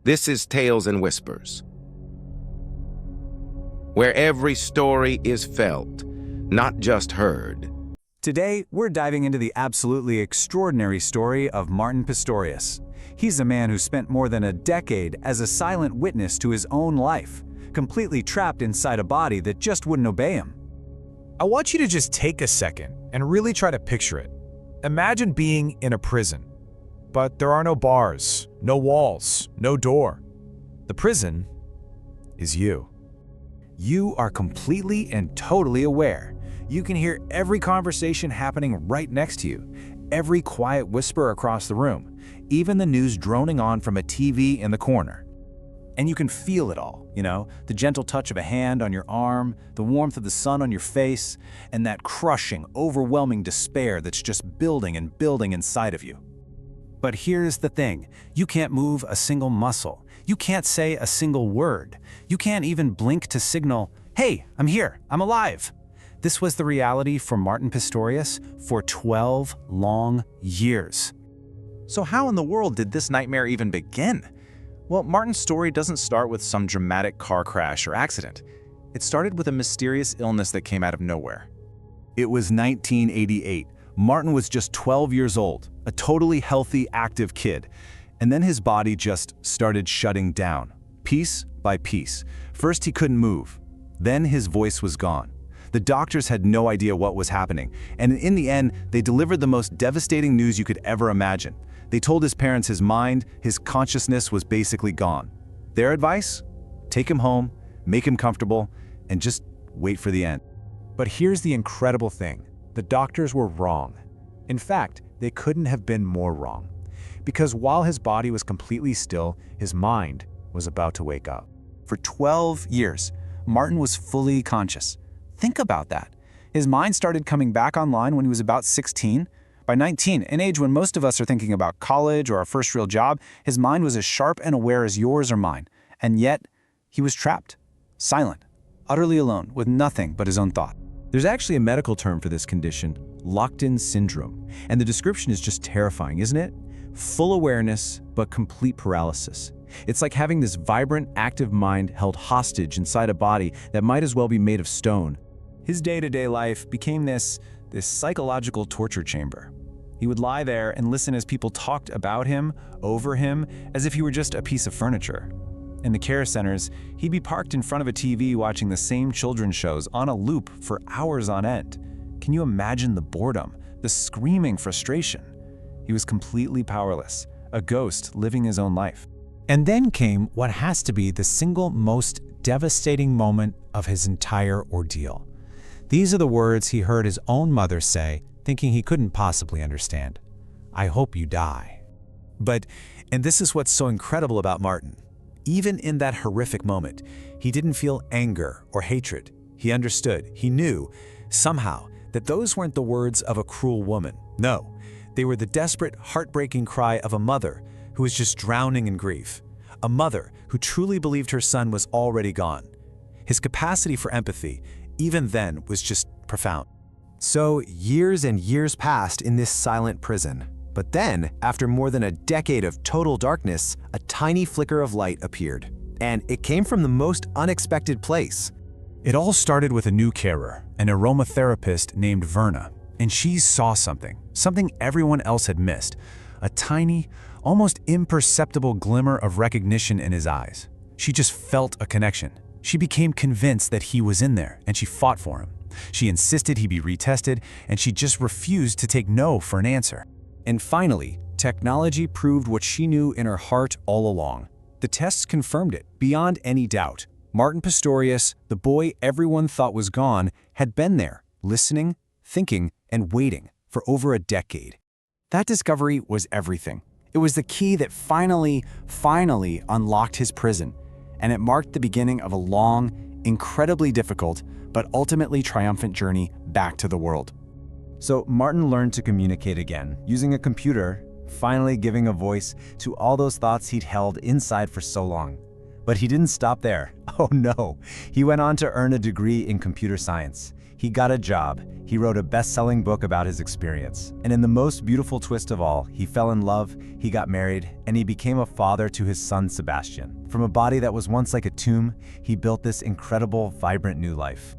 This is Tales and Whispers, where every story is felt, not just heard. Today, we're diving into the absolutely extraordinary story of Martin Pistorius. He's a man who spent more than a decade as a silent witness to his own life, completely trapped inside a body that just wouldn't obey him. I want you to just take a second and really try to picture it. Imagine being in a prison, but there are no bars, no walls, no door. The prison is you. You are completely and totally aware. You can hear every conversation happening right next to you, every quiet whisper across the room, even the news droning on from a TV in the corner. And you can feel it all, the gentle touch of a hand on your arm, the warmth of the sun on your face, and that crushing, overwhelming despair that's just building and building inside of you. But here's the thing, you can't move a single muscle. You can't say a single word. You can't even blink to signal, hey, I'm here, I'm alive. This was the reality for Martin Pistorius for 12 long years. So how in the world did this nightmare even begin? Well, Martin's story doesn't start with some dramatic car crash or accident. It started with a mysterious illness that came out of nowhere. It was 1988. Martin was just 12 years old, a totally healthy, active kid. And then his body just started shutting down, piece by piece. First, he couldn't move. Then his voice was gone. The doctors had no idea what was happening, and in the end, they delivered the most devastating news you could ever imagine. They told his parents his mind, his consciousness was basically gone. Their advice? Take him home, make him comfortable, and just wait for the end. But here's the incredible thing. The doctors were wrong. In fact, they couldn't have been more wrong. Because while his body was completely still, his mind was about to wake up. For 12 years, Martin was fully conscious. Think about that. His mind started coming back online when he was about 16. By 19, an age when most of us are thinking about college or our first real job, his mind was as sharp and aware as yours or mine. And yet, he was trapped, silent, utterly alone, with nothing but his own thought. There's actually a medical term for this condition, locked-in syndrome. And the description is just terrifying, isn't it? Full awareness, but complete paralysis. It's like having this vibrant, active mind held hostage inside a body that might as well be made of stone. His day-to-day life became this psychological torture chamber. He would lie there and listen as people talked about him, over him, as if he were just a piece of furniture. In the care centers, he'd be parked in front of a TV watching the same children's shows on a loop for hours on end. Can you imagine the boredom, the screaming frustration? He was completely powerless, a ghost living his own life. And then came what has to be the single most devastating moment of his entire ordeal. These are the words he heard his own mother say, thinking he couldn't possibly understand. I hope you die. And this is what's so incredible about Martin. Even in that horrific moment, he didn't feel anger or hatred. He understood, he knew, somehow, that those weren't the words of a cruel woman. No, they were the desperate, heartbreaking cry of a mother who was just drowning in grief. A mother who truly believed her son was already gone. His capacity for empathy, even then, was just profound. So years and years passed in this silent prison. But then, after more than a decade of total darkness, a tiny flicker of light appeared. And it came from the most unexpected place. It all started with a new carer, an aromatherapist named Verna. And she saw something everyone else had missed. A tiny, almost imperceptible glimmer of recognition in his eyes. She just felt a connection. She became convinced that he was in there, and she fought for him. She insisted he be retested, and she just refused to take no for an answer. And finally, technology proved what she knew in her heart all along. The tests confirmed it, beyond any doubt. Martin Pistorius, the boy everyone thought was gone, had been there, listening, thinking, and waiting for over a decade. That discovery was everything. It was the key that finally unlocked his prison, and it marked the beginning of a long, incredibly difficult, but ultimately triumphant journey back to the world. So Martin learned to communicate again, using a computer, finally giving a voice to all those thoughts he'd held inside for so long. But he didn't stop there. Oh no, he went on to earn a degree in computer science. He got a job. He wrote a best-selling book about his experience. And in the most beautiful twist of all, he fell in love, he got married, and he became a father to his son Sebastian. From a body that was once like a tomb, he built this incredible, vibrant new life.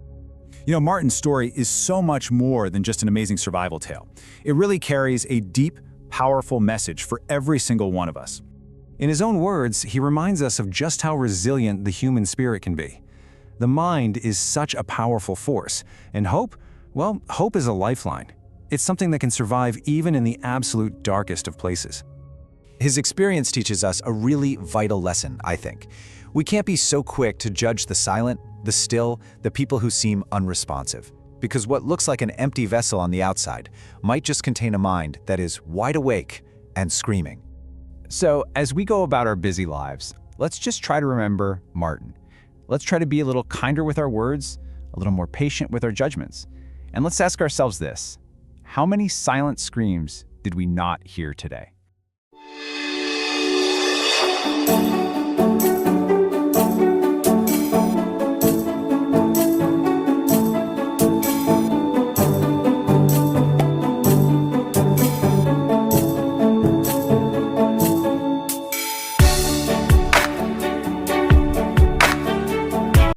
You know, Martin's story is so much more than just an amazing survival tale. It really carries a deep, powerful message for every single one of us. In his own words, he reminds us of just how resilient the human spirit can be. The mind is such a powerful force, and hope, well, hope is a lifeline. It's something that can survive even in the absolute darkest of places. His experience teaches us a really vital lesson, I think. We can't be so quick to judge the silent, the still, the people who seem unresponsive. Because what looks like an empty vessel on the outside might just contain a mind that is wide awake and screaming. So, as we go about our busy lives, let's just try to remember Martin. Let's try to be a little kinder with our words, a little more patient with our judgments. And let's ask ourselves this: how many silent screams did we not hear today?